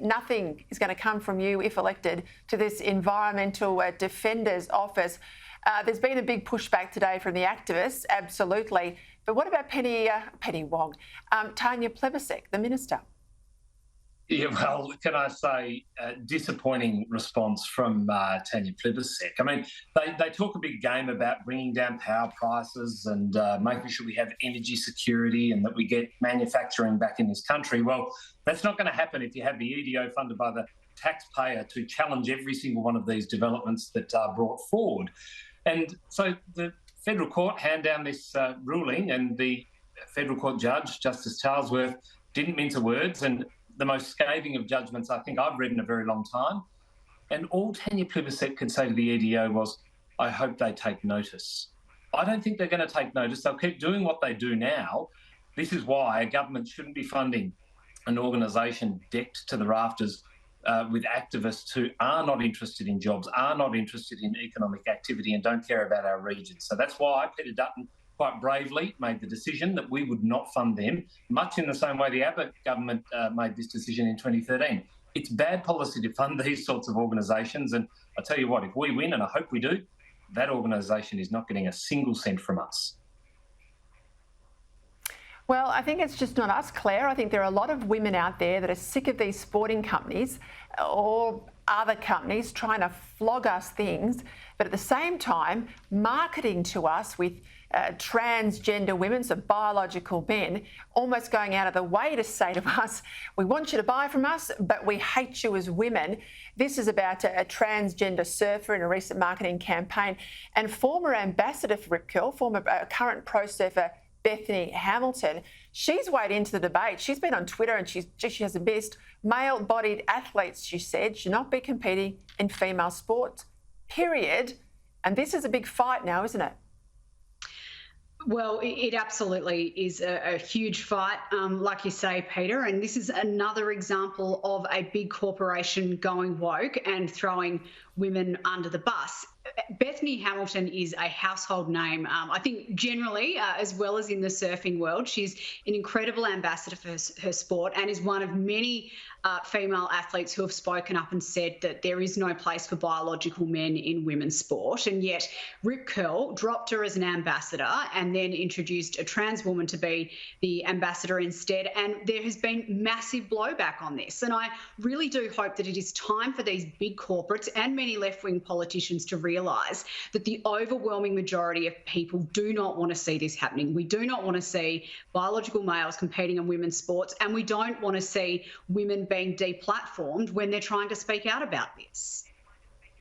nothing is going to come from you, if elected, to this Environmental Defender's Office. There's been a big pushback today from the activists, absolutely. But what about Tanya Plibersek, the minister? Yeah, well, can I say, disappointing response from Tanya Plibersek. I mean, they talk a big game about bringing down power prices and making sure we have energy security and that we get manufacturing back in this country. Well, that's not going to happen if you have the EDO funded by the taxpayer to challenge every single one of these developments that are brought forward. And so the federal court handed down this ruling, and the federal court judge, Justice Charlesworth, didn't mince words, and the most scathing of judgments I think I've read in a very long time. And all Tanya Plibersek could say to the EDO was, I hope they take notice. I don't think they're going to take notice. They'll keep doing what they do now. This is why a government shouldn't be funding an organisation decked to the rafters with activists who are not interested in jobs, are not interested in economic activity and don't care about our region. So that's why Peter Dutton quite bravely made the decision that we would not fund them, much in the same way the Abbott government made this decision in 2013. It's bad policy to fund these sorts of organisations, and I tell you what, if we win, and I hope we do, that organisation is not getting a single cent from us. Well, I think it's just not us, Claire. I think there are a lot of women out there that are sick of these sporting companies or other companies trying to flog us things, but at the same time marketing to us with transgender women, so biological men, almost going out of the way to say to us, we want you to buy from us, but we hate you as women. This is about a transgender surfer in a recent marketing campaign. And former ambassador for Rip Curl, current pro surfer Bethany Hamilton, she's weighed into the debate. She's been on Twitter and she has missed male-bodied athletes, she said, should not be competing in female sports, period. And this is a big fight now, isn't it? Well, it absolutely is a huge fight, like you say, Peter, and this is another example of a big corporation going woke and throwing women under the bus. Bethany Hamilton is a household name, I think generally, as well as in the surfing world. She's an incredible ambassador for her sport and is one of many female athletes who have spoken up and said that there is no place for biological men in women's sport. And yet Rip Curl dropped her as an ambassador and then introduced a trans woman to be the ambassador instead. And there has been massive blowback on this. And I really do hope that it is time for these big corporates and many left-wing politicians to realise that the overwhelming majority of people do not want to see this happening. We do not want to see biological males competing in women's sports, and we don't want to see women being deplatformed when they're trying to speak out about this.